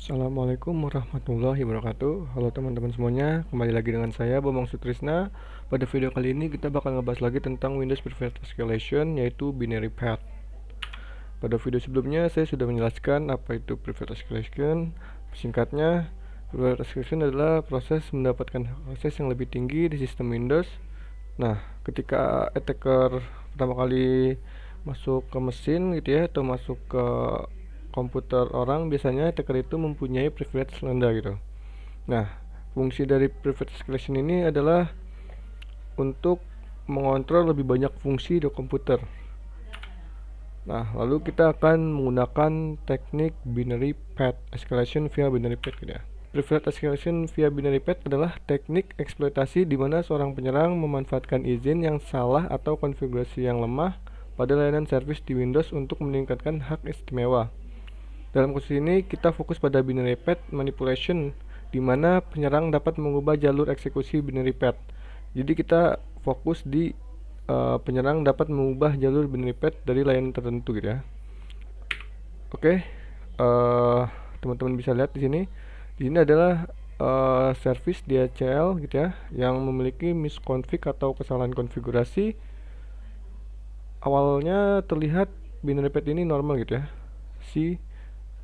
Assalamualaikum warahmatullahi wabarakatuh. Halo teman-teman semuanya, kembali lagi dengan saya Bambang Sutrisna. Pada video kali ini kita bakal ngebahas lagi tentang Windows Private Escalation, yaitu binary path. Pada video sebelumnya saya sudah menjelaskan apa itu Private Escalation. Singkatnya, Private Escalation adalah proses mendapatkan akses yang lebih tinggi di sistem Windows. Nah, ketika attacker pertama kali masuk ke mesin gitu ya, atau masuk ke komputer orang, biasanya attacker itu mempunyai privilege rendah gitu. Nah, fungsi dari privilege escalation ini adalah untuk mengontrol lebih banyak fungsi di komputer. Nah, lalu kita akan menggunakan teknik binary path escalation via binary path gitu ya. Privilege escalation via binary path adalah teknik eksploitasi di mana seorang penyerang memanfaatkan izin yang salah atau konfigurasi yang lemah pada layanan service di Windows untuk meningkatkan hak istimewa. Dalam kasus ini kita fokus pada binary path manipulation, di mana penyerang dapat mengubah jalur eksekusi binary path. Jadi kita fokus di penyerang dapat mengubah jalur binary path dari layanan tertentu gitu ya. Oke, teman-teman bisa lihat di sini. Di sini adalah service DHCL gitu ya, yang memiliki misconfig atau kesalahan konfigurasi. Awalnya terlihat binary path ini normal gitu ya. Si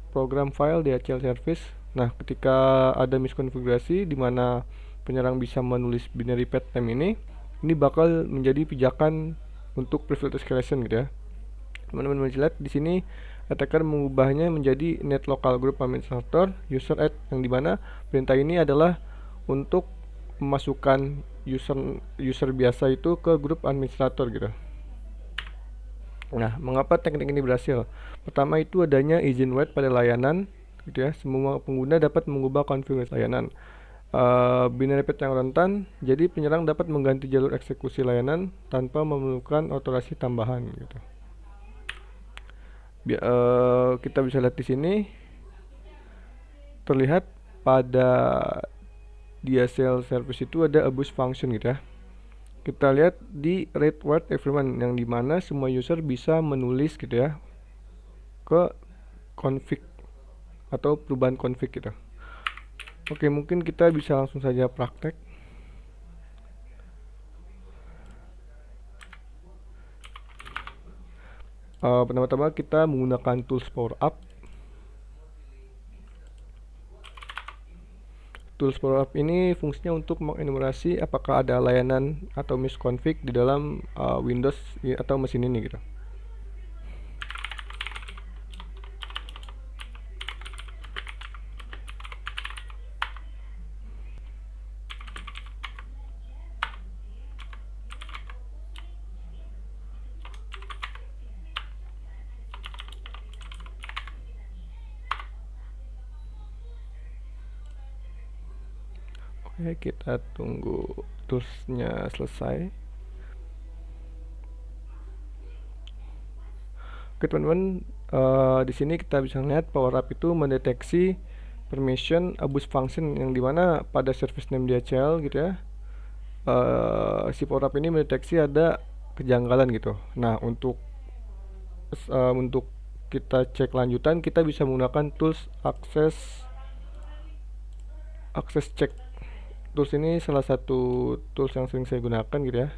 program file DHCL service. Nah, ketika ada miskonfigurasi di mana penyerang bisa menulis binary path name ini bakal menjadi pijakan untuk privilege escalation gitu ya. Teman-teman bisa lihat di sini attacker mengubahnya menjadi net local group administrator user add, yang dimana perintah ini adalah untuk memasukkan user biasa itu ke grup administrator gitu. Nah, mengapa teknik ini berhasil? Pertama itu adanya izin wait pada layanan gitu ya. Semua pengguna dapat mengubah konfigurasi layanan. Binary path yang rentan, jadi penyerang dapat mengganti jalur eksekusi layanan tanpa memerlukan otorasi tambahan gitu. Kita bisa lihat di sini terlihat pada DSL service itu ada abuse function gitu ya. Kita lihat di read word everyone, yang dimana semua user bisa menulis gitu ya ke config atau perubahan config gitu. Oke, mungkin kita bisa langsung saja praktek. Pertama-tama kita menggunakan tools power up. Tools power up ini fungsinya untuk mengenumerasi apakah ada layanan atau misconfig di dalam Windows atau mesin ini gitu. Oke, kita tunggu toolsnya selesai. Oke teman-teman, di sini kita bisa lihat power up itu mendeteksi permission abuse function, yang dimana pada service name DHL gitu ya, si power up ini mendeteksi ada kejanggalan gitu. Nah, untuk kita cek lanjutan, kita bisa menggunakan tools access check. Tools ini salah satu tools yang sering saya gunakan gitu ya.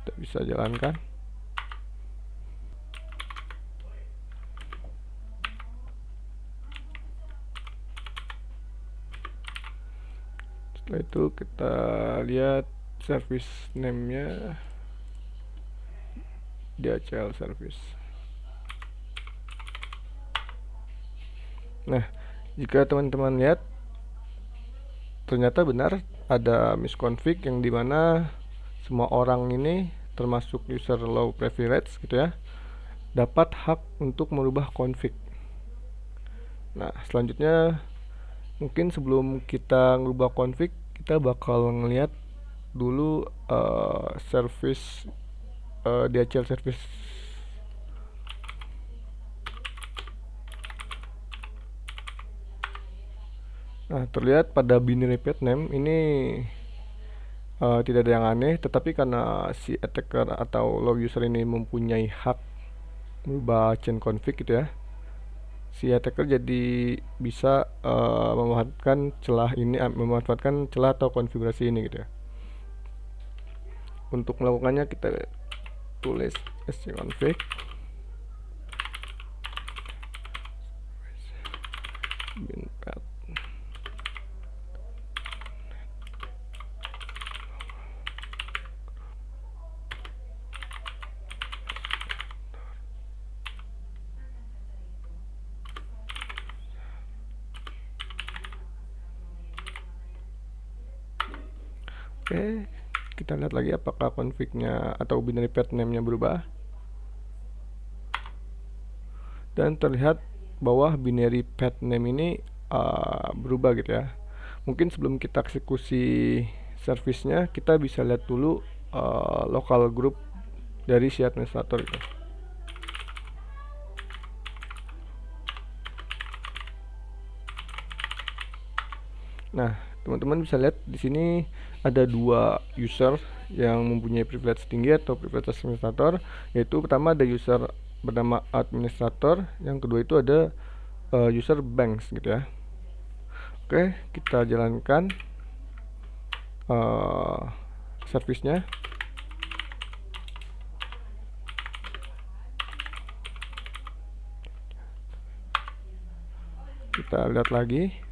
Kita bisa jalankan. Setelah itu kita lihat service name-nya DHL service. Nah, jika teman-teman lihat ternyata benar ada misconfig, yang dimana semua orang ini termasuk user low privilege gitu ya, dapat hak untuk merubah config. Nah, selanjutnya mungkin sebelum kita merubah config, kita bakal ngelihat dulu service DHL service. Nah, terlihat pada binary path name ini tidak ada yang aneh, tetapi karena si attacker atau low user ini mempunyai hak merubah chain config gitu ya, si attacker jadi bisa memanfaatkan celah ini, memanfaatkan celah atau konfigurasi ini gitu ya. Untuk melakukannya kita tulis scconfig binpath. Oke, kita lihat lagi apakah config-nya atau binary path name-nya berubah. Dan terlihat bahwa binary path name ini berubah gitu ya. Mungkin sebelum kita eksekusi service-nya, kita bisa lihat dulu local group dari si administrator itu. Nah, teman-teman bisa lihat di sini ada dua user yang mempunyai privilege tinggi atau privilege administrator, yaitu pertama ada user bernama administrator, yang kedua itu ada user banks gitu ya. Oke, kita jalankan service-nya. Kita lihat lagi.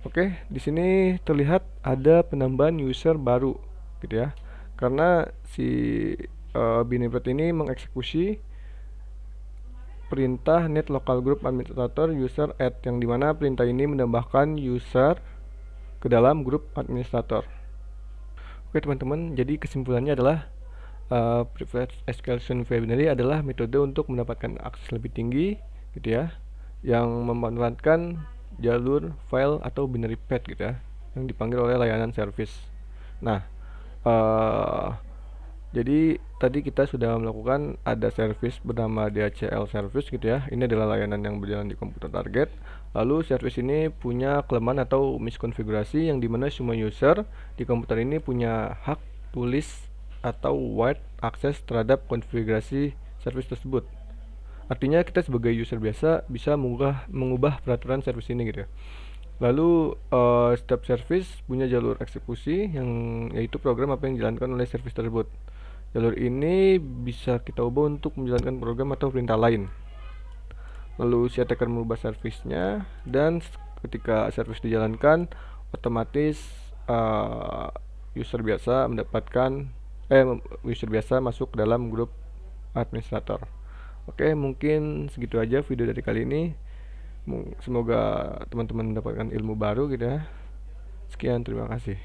Oke, di sini terlihat ada penambahan user baru gitu ya. Karena si binary path ini mengeksekusi perintah net local group administrator user add, yang dimana perintah ini menambahkan user ke dalam grup administrator. Oke teman-teman, jadi kesimpulannya adalah privilege escalation via binary adalah metode untuk mendapatkan akses lebih tinggi gitu ya, yang memanfaatkan jalur file atau binary path gitu ya, yang dipanggil oleh layanan service. Nah, jadi tadi kita sudah melakukan ada service bernama DHCL service gitu ya. Ini adalah layanan yang berjalan di komputer target. Lalu service ini punya kelemahan atau miskonfigurasi, yang dimana semua user di komputer ini punya hak tulis atau write akses terhadap konfigurasi service tersebut. Artinya kita sebagai user biasa bisa mengubah peraturan service ini gitu ya. Lalu setiap service punya jalur eksekusi, yang yaitu program apa yang dijalankan oleh service tersebut. Jalur ini bisa kita ubah untuk menjalankan program atau perintah lain. Lalu si attacker merubah service-nya, dan ketika service dijalankan, otomatis user biasa masuk ke dalam grup administrator. Oke, mungkin segitu aja video dari kali ini. Semoga teman-teman mendapatkan ilmu baru gitu ya. Sekian, terima kasih.